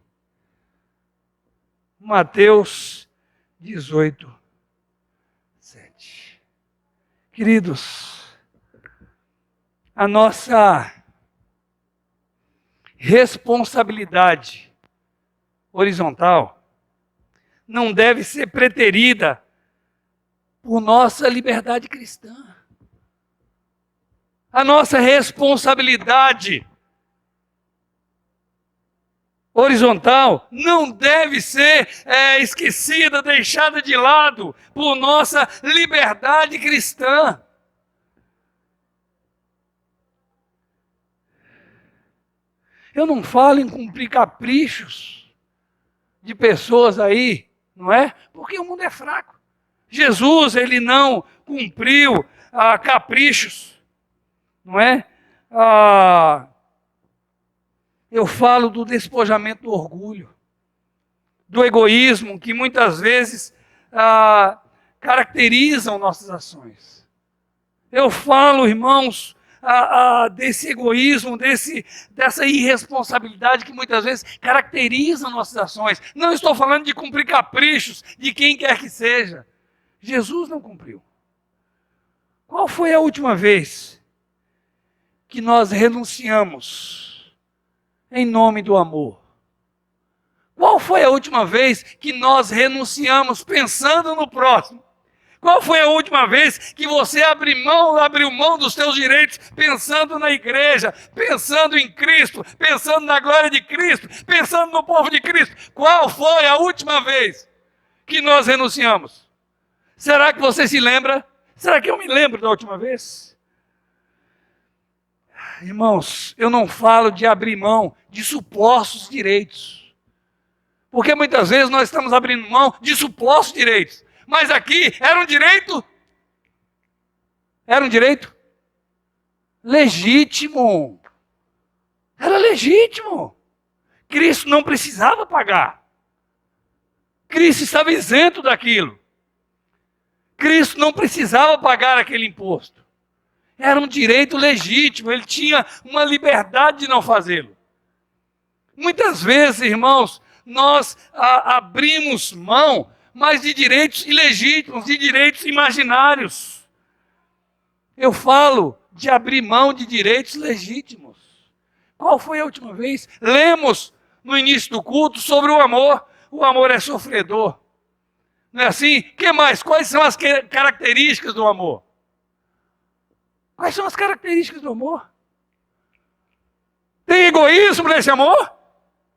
Mateus 18, 7. Queridos, a nossa responsabilidade horizontal não deve ser preterida por nossa liberdade cristã. A nossa responsabilidade horizontal não deve ser esquecida, deixada de lado por nossa liberdade cristã. Eu não falo em cumprir caprichos de pessoas aí, não é? Porque o mundo é fraco. Jesus, ele não cumpriu caprichos, não é? Eu falo do despojamento do orgulho, do egoísmo, que muitas vezes caracterizam nossas ações. Eu falo, irmãos, desse egoísmo, dessa irresponsabilidade que muitas vezes caracteriza nossas ações. Não estou falando de cumprir caprichos de quem quer que seja. Jesus não cumpriu. Qual foi a última vez que nós renunciamos em nome do amor? Qual foi a última vez que nós renunciamos pensando no próximo? Qual foi a última vez que você abriu mão dos seus direitos pensando na igreja, pensando em Cristo, pensando na glória de Cristo, pensando no povo de Cristo? Qual foi a última vez que nós renunciamos? Será que você se lembra? Será que eu me lembro da última vez? Irmãos, eu não falo de abrir mão de supostos direitos. Porque muitas vezes nós estamos abrindo mão de supostos direitos. Mas aqui era um direito? Era um direito legítimo. Era legítimo. Cristo não precisava pagar. Cristo estava isento daquilo. Cristo não precisava pagar aquele imposto. Era um direito legítimo. Ele tinha uma liberdade de não fazê-lo. Muitas vezes, irmãos, nós abrimos mão, mas de direitos ilegítimos, de direitos imaginários. Eu falo de abrir mão de direitos legítimos. Qual foi a última vez? Lemos no início do culto sobre o amor. O amor é sofredor. Não é assim? O que mais? Quais são as características do amor? Quais são as características do amor? Tem egoísmo nesse amor?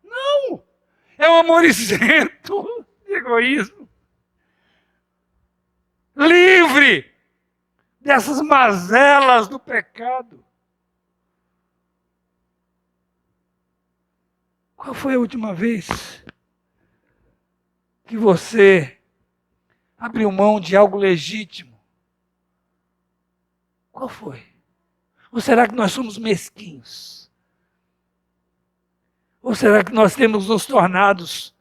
Não. É um amor isento de egoísmo. Livre dessas mazelas do pecado. Qual foi a última vez que você abriu mão de algo legítimo? Qual foi? Ou será que nós somos mesquinhos? Ou será que nós temos nos tornados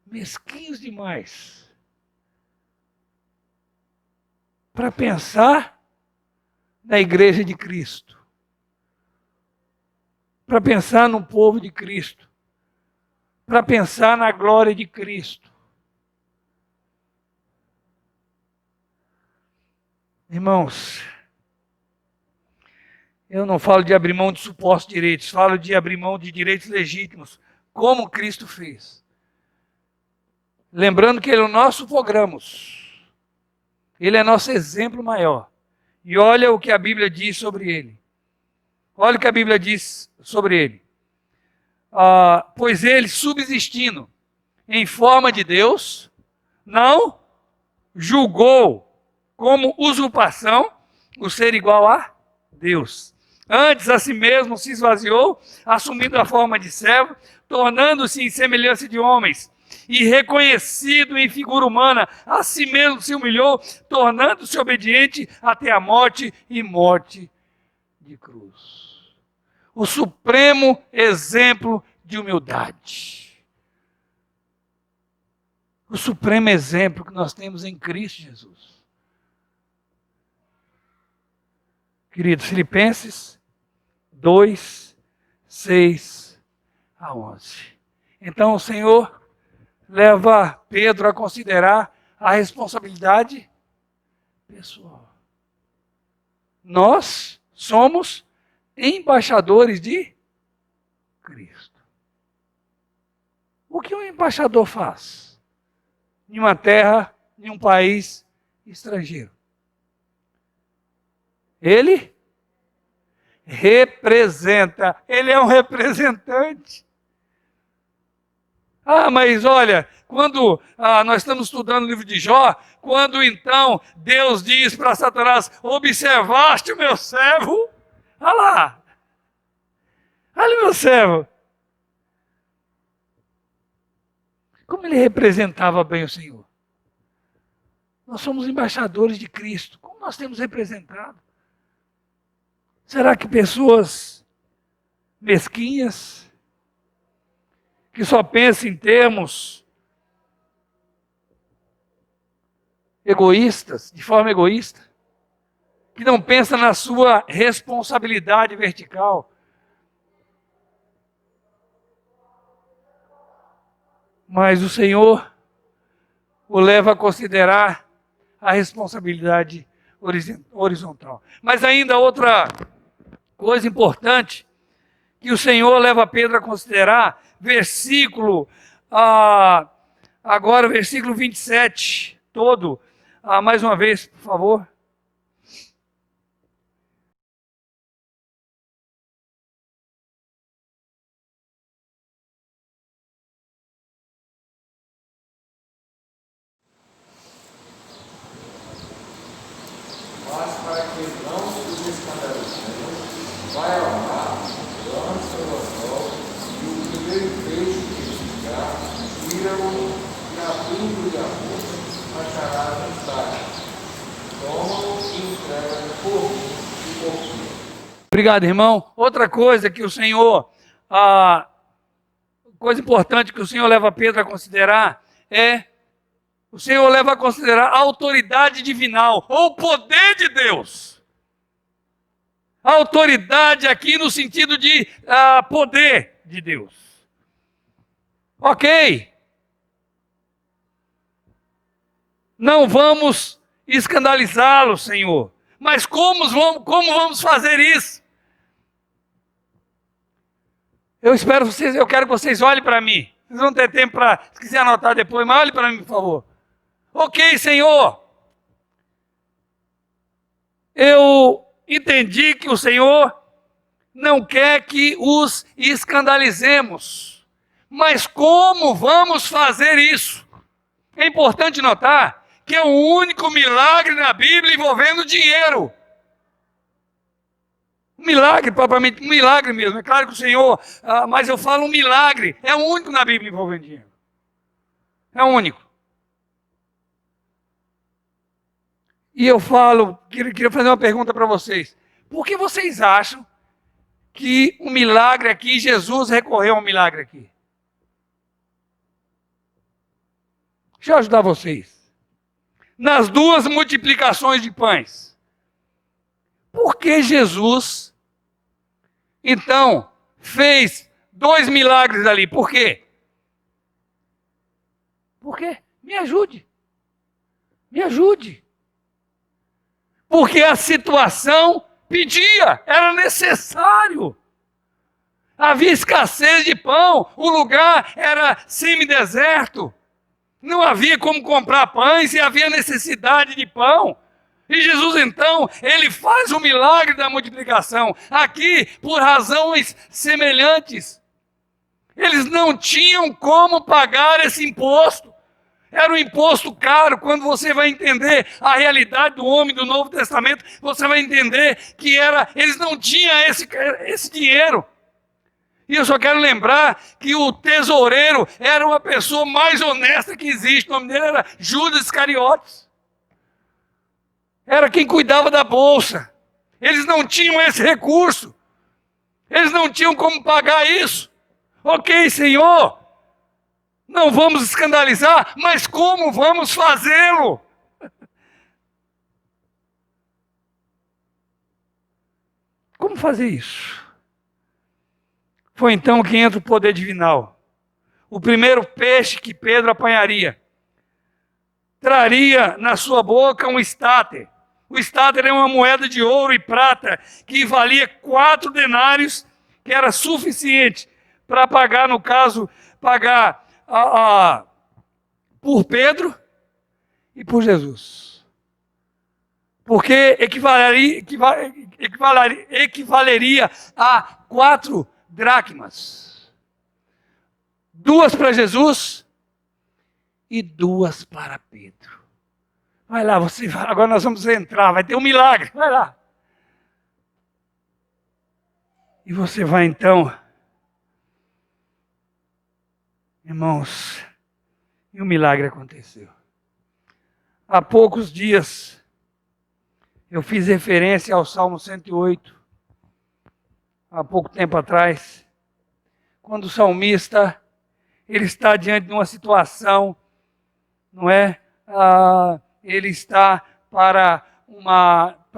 mesquinhos demais para pensar na igreja de Cristo, para pensar no povo de Cristo, para pensar na glória de Cristo? Irmãos, eu não falo de abrir mão de supostos direitos, falo de abrir mão de direitos legítimos, como Cristo fez. Lembrando que Ele é o nosso programos. Ele é nosso exemplo maior. E olha o que a Bíblia diz sobre Ele. Olha o que a Bíblia diz sobre Ele. Pois Ele, subsistindo em forma de Deus, não julgou como usurpação o ser igual a Deus. Antes, a si mesmo se esvaziou, assumindo a forma de servo, tornando-se em semelhança de homens, e reconhecido em figura humana, a si mesmo se humilhou, tornando-se obediente até a morte e morte de cruz. O supremo exemplo de humildade. O supremo exemplo que nós temos em Cristo Jesus. Queridos, Filipenses 2, 6 a 11. Então o Senhor leva Pedro a considerar a responsabilidade pessoal. Nós somos embaixadores de Cristo. O que um embaixador faz em uma terra, em um país estrangeiro? Ele representa, ele é um representante. Ah, mas olha, quando nós estamos estudando o livro de Jó, quando então Deus diz para Satanás: observaste o meu servo? Olha lá, olha o meu servo. Como ele representava bem o Senhor. Nós somos embaixadores de Cristo. Como nós temos representado? Será que pessoas mesquinhas, que só pensam em termos egoístas, de forma egoísta, que não pensam na sua responsabilidade vertical? Mas o Senhor o leva a considerar a responsabilidade horizontal. Mas ainda outra coisa importante que o Senhor leva Pedro a considerar, agora versículo 27, todo, mais uma vez, por favor. Mas para que não os escandalizemos, vai ao mar, lança o anzol, e o primeiro peixe que ficar, tira-o, e abrindo-lhe a boca, achará a mensagem. Toma-o e entrega-lhe por mim e por ti. Obrigado, irmão. Outra coisa que o Senhor, coisa importante que o Senhor leva Pedro a considerar o Senhor leva a considerar a autoridade divinal, ou o poder de Deus. A autoridade aqui no sentido de poder de Deus. Ok. Não vamos escandalizá-lo, Senhor. Mas como vamos fazer isso? Eu quero que vocês olhem para mim. Vocês vão ter tempo para, se quiser anotar depois, mas olhem para mim, por favor. Ok, Senhor. Eu entendi que o Senhor não quer que os escandalizemos. Mas como vamos fazer isso? É importante notar que é o único milagre na Bíblia envolvendo dinheiro. Um milagre, propriamente, um milagre mesmo. É claro que o Senhor, mas eu falo um milagre. É o único na Bíblia envolvendo dinheiro. É o único. E eu queria fazer uma pergunta para vocês. Por que vocês acham que um milagre aqui, Jesus recorreu a um milagre aqui? Deixa eu ajudar vocês. Nas duas multiplicações de pães. Por que Jesus, então, fez 2 milagres ali? Por quê? Por quê? Me ajude. Me ajude. Porque a situação pedia, era necessário. Havia escassez de pão, o lugar era semideserto. Não havia como comprar pães e havia necessidade de pão. E Jesus, então, ele faz o milagre da multiplicação. Aqui, por razões semelhantes. Eles não tinham como pagar esse imposto. Era um imposto caro. Quando você vai entender a realidade do homem do Novo Testamento, você vai entender que eles não tinham esse dinheiro. E eu só quero lembrar que o tesoureiro era uma pessoa mais honesta que existe. O nome dele era Judas Iscariotes. Era quem cuidava da bolsa. Eles não tinham esse recurso. Eles não tinham como pagar isso. Ok, Senhor, não vamos escandalizar, mas como vamos fazê-lo? Como fazer isso? Foi então que entra o poder divinal. O primeiro peixe que Pedro apanharia traria na sua boca um estáter. O estáter é uma moeda de ouro e prata que valia 4 denários, que era suficiente para pagar, no caso, por Pedro e por Jesus. Porque equivaleria a 4 dracmas. 2 para Jesus e 2 para Pedro. Vai lá, você vai, agora nós vamos entrar, vai ter um milagre, vai lá. E você vai então, irmãos, e o milagre aconteceu. Há poucos dias, eu fiz referência ao Salmo 108, há pouco tempo atrás, quando o salmista, ele está diante de uma situação, não é? Ele está para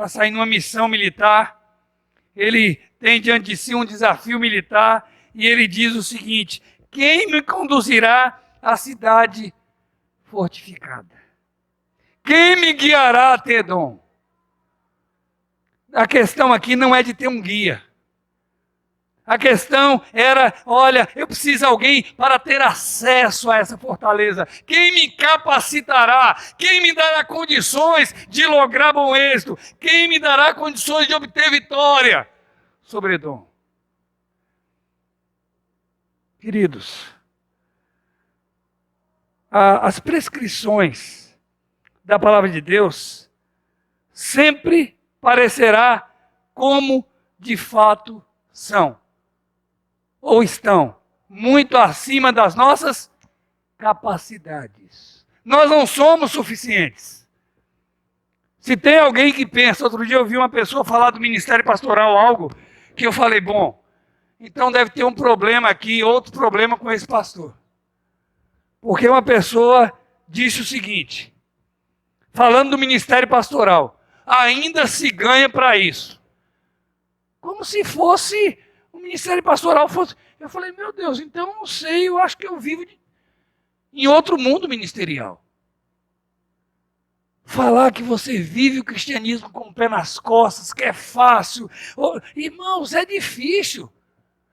sair numa missão militar, ele tem diante de si um desafio militar, e ele diz o seguinte: quem me conduzirá à cidade fortificada? Quem me guiará até Edom? A questão aqui não é de ter um guia. A questão era, olha, eu preciso de alguém para ter acesso a essa fortaleza. Quem me capacitará? Quem me dará condições de lograr bom êxito? Quem me dará condições de obter vitória sobre Edom? Queridos, as prescrições da palavra de Deus sempre parecerá como de fato são. Ou estão muito acima das nossas capacidades. Nós não somos suficientes. Se tem alguém que pensa, outro dia eu vi uma pessoa falar do ministério pastoral, algo que eu falei, bom, então deve ter um problema aqui, outro problema com esse pastor. Porque uma pessoa disse o seguinte, falando do ministério pastoral, ainda se ganha para isso. Como se fosse... o ministério pastoral fosse... Eu falei, meu Deus, então não sei, eu acho que eu vivo em outro mundo ministerial. Falar que você vive o cristianismo com o pé nas costas, que é fácil. Irmãos, é difícil.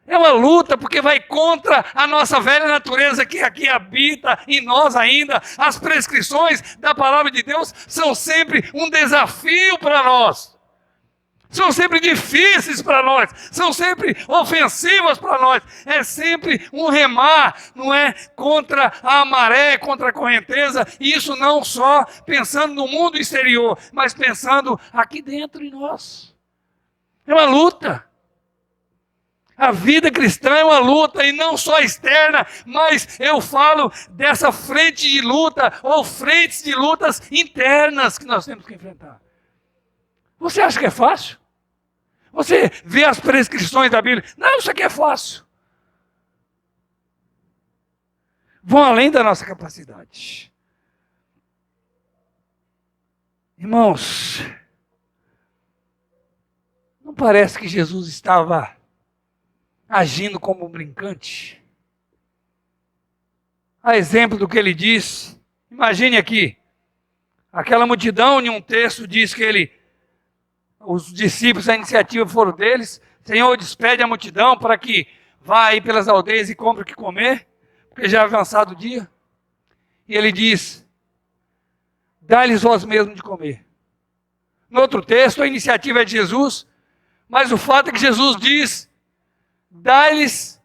É uma luta, porque vai contra a nossa velha natureza que aqui habita em nós ainda. As prescrições da palavra de Deus são sempre um desafio para nós. São sempre difíceis para nós, são sempre ofensivas para nós. É sempre um remar, não é? Contra a maré, contra a correnteza. E isso não só pensando no mundo exterior, mas pensando aqui dentro em nós. É uma luta. A vida cristã é uma luta, e não só externa, mas eu falo dessa frente de luta, ou frentes de lutas internas que nós temos que enfrentar. Você acha que é fácil? Você vê as prescrições da Bíblia. Não, isso aqui é fácil. Vão além da nossa capacidade. Irmãos, não parece que Jesus estava agindo como um brincante? A exemplo do que ele diz, imagine aqui, aquela multidão, em um texto diz que os discípulos, a iniciativa foram deles. Senhor, despede a multidão para que vá aí pelas aldeias e compre o que comer, porque já é avançado o dia. E ele diz, dá-lhes vós mesmos de comer. No outro texto, a iniciativa é de Jesus, mas o fato é que Jesus diz, dá-lhes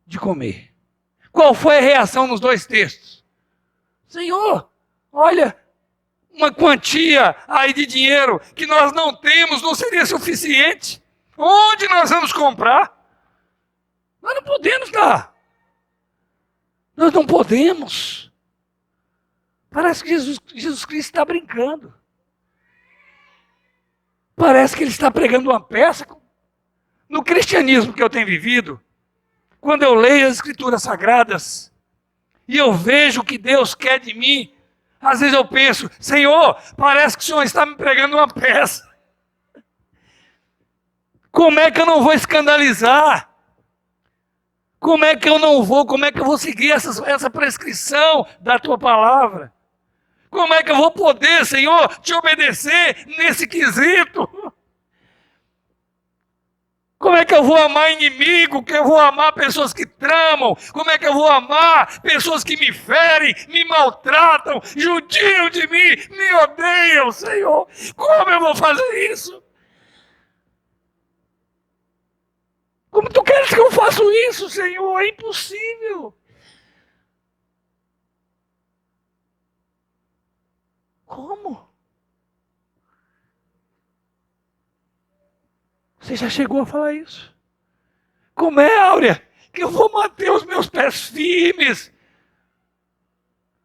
de comer. Qual foi a reação nos dois textos? Senhor, olha, uma quantia aí de dinheiro que nós não temos não seria suficiente. Onde nós vamos comprar? Nós não podemos dar. Nós não podemos. Parece que Jesus Cristo está brincando. Parece que ele está pregando uma peça. No cristianismo que eu tenho vivido, quando eu leio as Escrituras Sagradas e eu vejo o que Deus quer de mim, às vezes eu penso, Senhor, parece que o Senhor está me pregando uma peça. Como é que eu não vou escandalizar? Como é que eu vou seguir essa prescrição da tua palavra? Como é que eu vou poder, Senhor, te obedecer nesse quesito? Como é que eu vou amar inimigo? Que eu vou amar pessoas que tramam? Como é que eu vou amar pessoas que me ferem, me maltratam, judiam de mim, me odeiam, Senhor? Como eu vou fazer isso? Como tu queres que eu faça isso, Senhor? É impossível. Como? Você já chegou a falar isso? Como é, Áurea, que eu vou manter os meus pés firmes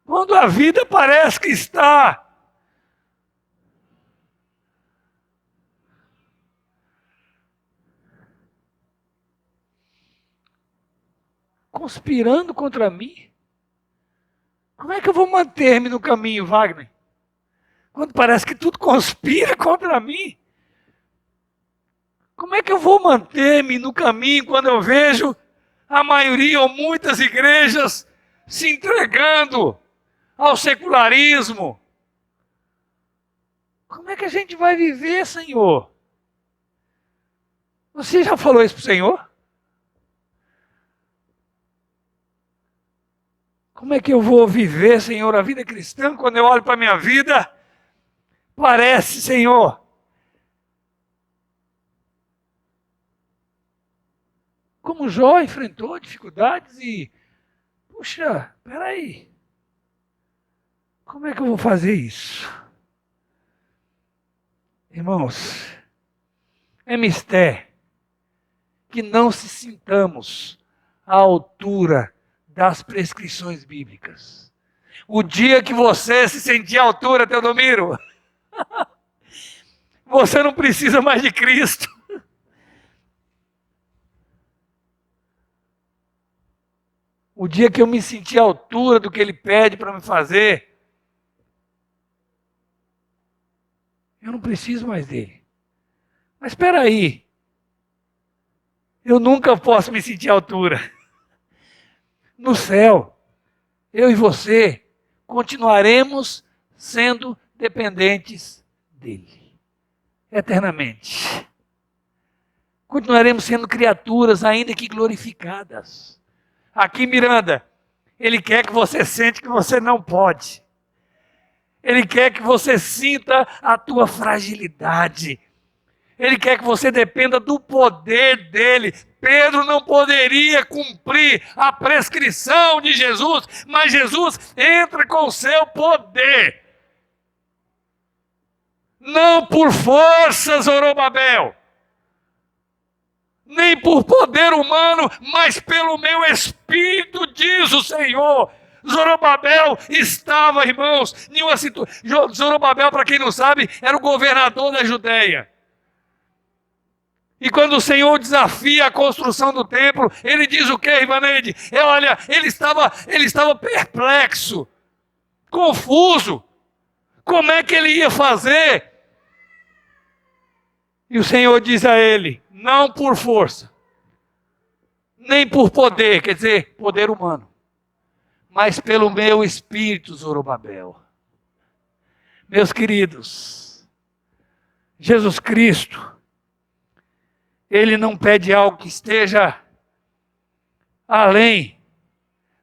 quando a vida parece que está conspirando contra mim? Como é que eu vou manter-me no caminho, Wagner? Quando parece que tudo conspira contra mim? Como é que eu vou manter-me no caminho quando eu vejo a maioria ou muitas igrejas se entregando ao secularismo? Como é que a gente vai viver, Senhor? Você já falou isso para o Senhor? Como é que eu vou viver, Senhor, a vida cristã quando eu olho para a minha vida? Parece, Senhor, como Jó enfrentou dificuldades e, puxa, peraí, como é que eu vou fazer isso? Irmãos, é mistério que não se sintamos à altura das prescrições bíblicas. O dia que você se sentir à altura, Teodomiro, você não precisa mais de Cristo. O dia que eu me sentir à altura do que Ele pede para me fazer, eu não preciso mais dele. Mas espera aí, eu nunca posso me sentir à altura. No céu, eu e você continuaremos sendo dependentes dele, eternamente. Continuaremos sendo criaturas, ainda que glorificadas. Aqui, Miranda, Ele quer que você sente que você não pode. Ele quer que você sinta a tua fragilidade. Ele quer que você dependa do poder dele. Pedro não poderia cumprir a prescrição de Jesus, mas Jesus entra com o seu poder. Não por força, Zorobabel, nem por poder humano, mas pelo meu Espírito, diz o Senhor. Zorobabel estava, irmãos, em uma situação. Zorobabel, para quem não sabe, era o governador da Judeia. E quando o Senhor desafia a construção do templo, ele diz o quê, Ivaneide? Olha, ele estava perplexo, confuso. Como é que ele ia fazer? E o Senhor diz a ele, não por força, nem por poder, quer dizer, poder humano, mas pelo meu Espírito, Zorobabel. Meus queridos, Jesus Cristo, Ele não pede algo que esteja além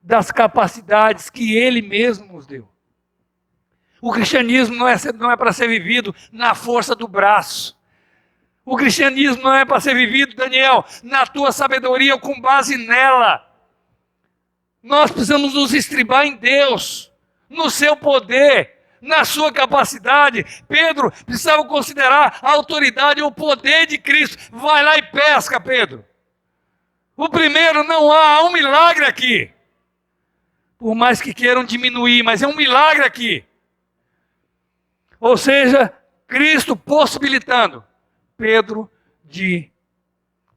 das capacidades que Ele mesmo nos deu. O cristianismo não é para ser vivido na força do braço. O cristianismo não é para ser vivido, Daniel, na tua sabedoria ou com base nela. Nós precisamos nos estribar em Deus, no seu poder, na sua capacidade. Pedro precisava considerar a autoridade e o poder de Cristo. Vai lá e pesca, Pedro. O primeiro, não há um milagre aqui. Por mais que queiram diminuir, mas é um milagre aqui. Ou seja, Cristo possibilitando Pedro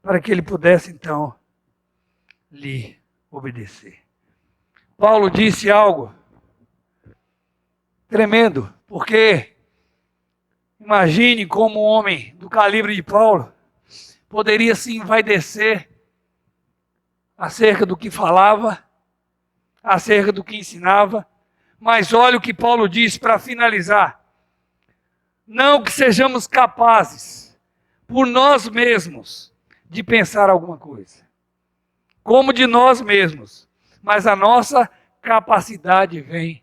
para que ele pudesse então lhe obedecer. Paulo disse algo tremendo, porque imagine como um homem do calibre de Paulo poderia se envaidecer acerca do que falava, acerca do que ensinava, mas olha o que Paulo diz para finalizar. Não que sejamos capazes, por nós mesmos, de pensar alguma coisa, como de nós mesmos, mas a nossa capacidade vem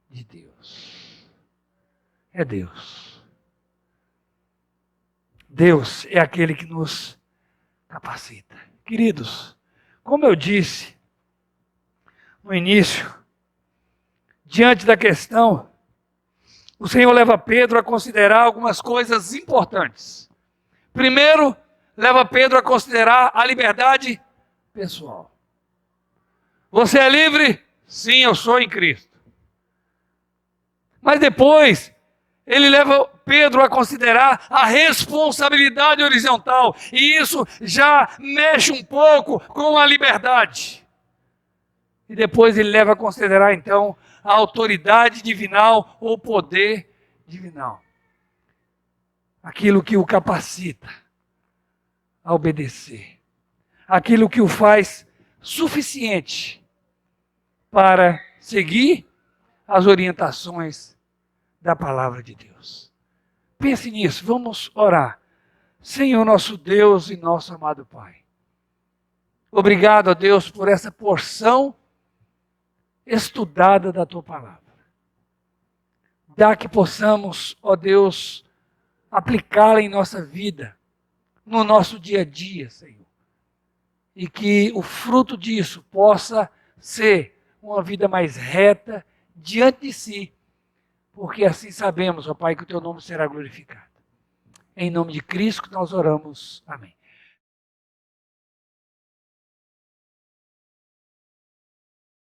de Deus. É Deus. Deus é aquele que nos capacita. Queridos, como eu disse no início, diante da questão, o Senhor leva Pedro a considerar algumas coisas importantes. Primeiro, leva Pedro a considerar a liberdade pessoal. Você é livre? Sim, eu sou em Cristo. Mas depois, ele leva Pedro a considerar a responsabilidade horizontal. E isso já mexe um pouco com a liberdade. E depois ele leva a considerar, então, a autoridade divinal ou poder divinal. Aquilo que o capacita a obedecer. Aquilo que o faz suficiente para seguir as orientações da palavra de Deus. Pense nisso, vamos orar. Senhor nosso Deus e nosso amado Pai, obrigado a Deus por essa porção estudada da Tua palavra. Dá que possamos, ó Deus, aplicá-la em nossa vida, no nosso dia a dia, Senhor. E que o fruto disso possa ser uma vida mais reta diante de si, porque assim sabemos, ó Pai, que o Teu nome será glorificado. Em nome de Cristo que nós oramos. Amém.